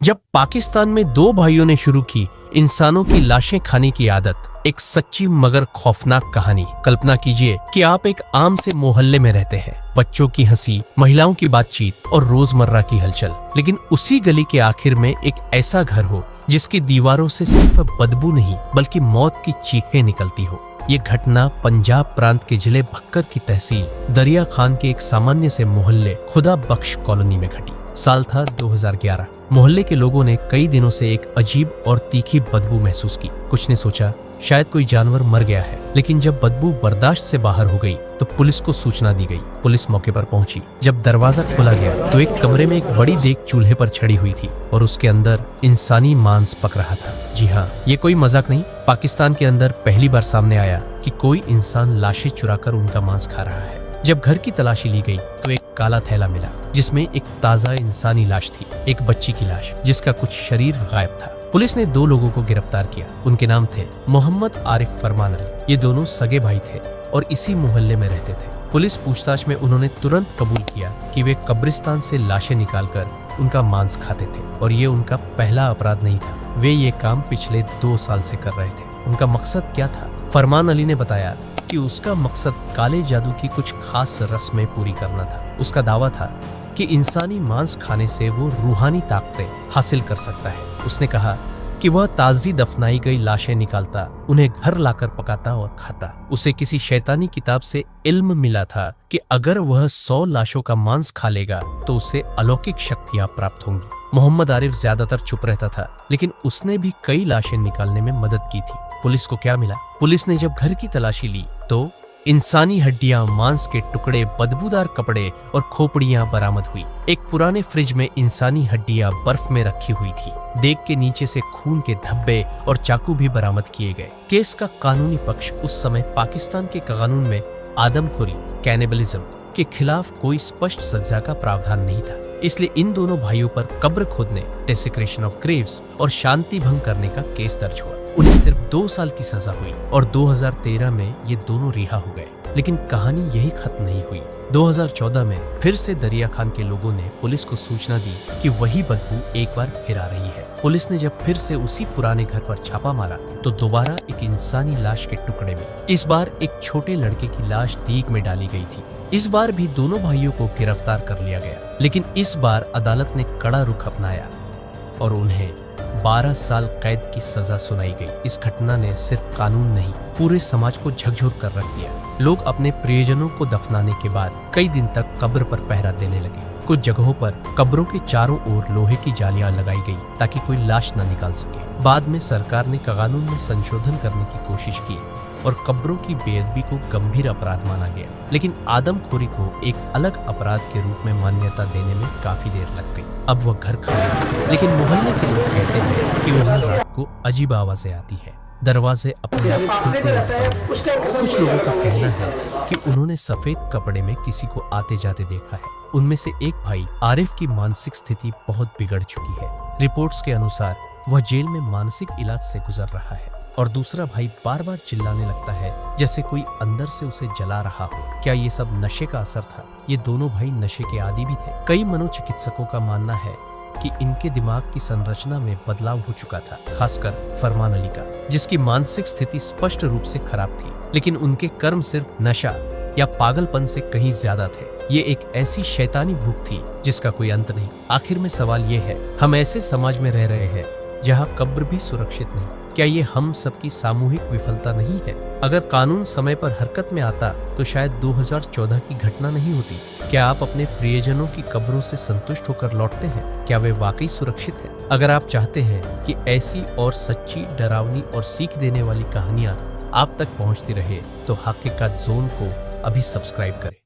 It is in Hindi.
जब पाकिस्तान में दो भाइयों ने शुरू की इंसानों की लाशें खाने की आदत, एक सच्ची मगर खौफनाक कहानी। कल्पना कीजिए कि आप एक आम से मोहल्ले में रहते हैं, बच्चों की हंसी, महिलाओं की बातचीत और रोजमर्रा की हलचल। लेकिन उसी गली के आखिर में एक ऐसा घर हो जिसकी दीवारों से सिर्फ बदबू नहीं बल्कि मौत की चीखें निकलती हो। ये घटना पंजाब प्रांत के जिले भक्कर की तहसील दरिया खान के एक सामान्य से मोहल्ले खुदा बख्श कॉलोनी में घटी। साल था 2011। मोहल्ले के लोगों ने कई दिनों से एक अजीब और तीखी बदबू महसूस की। कुछ ने सोचा शायद कोई जानवर मर गया है, लेकिन जब बदबू बर्दाश्त से बाहर हो गई तो पुलिस को सूचना दी गई। पुलिस मौके पर पहुंची। जब दरवाजा खोला गया तो एक कमरे में एक बड़ी देग चूल्हे पर छड़ी हुई थी और उसके अंदर इंसानी मांस पक रहा था। जी हाँ, ये कोई मजाक नहीं। पाकिस्तान के अंदर पहली बार सामने आया कि कोई इंसान लाशें चुराकर उनका मांस खा रहा है। जब घर की तलाशी ली गई तो एक काला थैला मिला जिसमें एक ताजा इंसानी लाश थी, एक बच्ची की लाश जिसका कुछ शरीर गायब था। पुलिस ने दो लोगों को गिरफ्तार किया। उनके नाम थे मोहम्मद आरिफ फरमान अली। ये दोनों सगे भाई थे और इसी मोहल्ले में रहते थे। पुलिस पूछताछ में उन्होंने तुरंत कबूल किया कि वे कब्रिस्तान से लाशें निकालकर उनका मांस खाते थे और ये उनका पहला अपराध नहीं था। वे ये काम पिछले 2 साल से कर रहे थे। उनका मकसद क्या था? फरमान अली ने बताया कि उसका मकसद काले जादू की कुछ खास रस्में पूरी करना था। उसका दावा था कि इंसानी मांस खाने से वो रूहानी ताकतें हासिल कर सकता है। उसने कहा कि वह ताजी दफनाई गई लाशें निकालता, उन्हें घर लाकर पकाता और खाता। उसे किसी शैतानी किताब से इल्म मिला था कि अगर वह 100 लाशों का मांस खा लेगा तो उसे अलौकिक शक्तियां प्राप्त होंगी। मोहम्मद आरिफ ज्यादातर चुप रहता था, लेकिन उसने भी कई लाशें निकालने में मदद की थी। पुलिस को क्या मिला? पुलिस ने जब घर की तलाशी ली तो इंसानी हड्डियां, मांस के टुकड़े, बदबूदार कपड़े और खोपड़ियां बरामद हुई। एक पुराने फ्रिज में इंसानी हड्डियां बर्फ में रखी हुई थी। देग के नीचे से खून के धब्बे और चाकू भी बरामद किए गए। केस का कानूनी पक्ष उस समय पाकिस्तान के कानून में आदमखोरी, कैनिबलिज्म के खिलाफ कोई स्पष्ट सजा का प्रावधान नहीं था। इसलिए इन दोनों भाइयों पर कब्र खोदने, डेसिक्रेशन ऑफ ग्रेव्स और शांति भंग करने का केस दर्ज हुआ। उन्हें सिर्फ 2 साल की सजा हुई और 2013 में ये दोनों रिहा हो गए। लेकिन कहानी यही खत्म नहीं हुई। 2014 में फिर से दरिया खान के लोगों ने पुलिस को सूचना दी कि वही बदबू एक बार फिर आ रही है। पुलिस ने जब फिर से उसी पुराने घर पर छापा मारा तो दोबारा एक इंसानी लाश के टुकड़े मिले। इस बार एक छोटे लड़के की लाश दीग में डाली गई थी। इस बार भी दोनों भाइयों को गिरफ्तार कर लिया गया, लेकिन इस बार अदालत ने कड़ा रुख अपनाया और उन्हें 12 साल कैद की सजा सुनाई गई। इस घटना ने सिर्फ कानून नहीं, पूरे समाज को झकझोर कर रख दिया। लोग अपने प्रियजनों को दफनाने के बाद कई दिन तक कब्र पर पहरा देने लगे। कुछ जगहों पर कब्रों के चारों ओर लोहे की जालियां लगाई गई ताकि कोई लाश न निकाल सके। बाद में सरकार ने कानून में संशोधन करने की कोशिश की और कब्रों की बेअदबी को गंभीर अपराध माना गया। लेकिन आदमखोरी को एक अलग अपराध के रूप में मान्यता देने में काफी देर लग गई। अब वह घर खाली था, लेकिन मोहल्ले के लोग कहते हैं कि वहाँ रात को अजीब आवाजें आती है, दरवाजे अपने आप खुलते रहते हैं। कुछ लोगों का कहना है कि उन्होंने सफेद कपड़े में किसी को आते जाते देखा है। उनमें से एक भाई आरिफ की मानसिक स्थिति बहुत बिगड़ चुकी है। रिपोर्ट्स के अनुसार वह जेल में मानसिक इलाज से गुजर रहा है और दूसरा भाई बार बार चिल्लाने लगता है जैसे कोई अंदर से उसे जला रहा हो। क्या ये सब नशे का असर था? ये दोनों भाई नशे के आदी भी थे। कई मनोचिकित्सकों का मानना है कि इनके दिमाग की संरचना में बदलाव हो चुका था, खासकर फरमान अली का, जिसकी मानसिक स्थिति स्पष्ट रूप से खराब थी। लेकिन उनके कर्म सिर्फ नशा या पागलपन से कहीं ज्यादा थे। ये एक ऐसी शैतानी भूख थी जिसका कोई अंत नहीं। आखिर में सवाल ये है, हम ऐसे समाज में रह रहे हैं जहाँ कब्र भी सुरक्षित नहीं। क्या ये हम सबकी सामूहिक विफलता नहीं है? अगर कानून समय पर हरकत में आता तो शायद 2014 की घटना नहीं होती। क्या आप अपने प्रियजनों की कब्रों से संतुष्ट होकर लौटते हैं? क्या वे वाकई सुरक्षित हैं? अगर आप चाहते हैं कि ऐसी और सच्ची, डरावनी और सीख देने वाली कहानियां आप तक पहुंचती रहे तो हकीकत जोन को अभी सब्सक्राइब करें।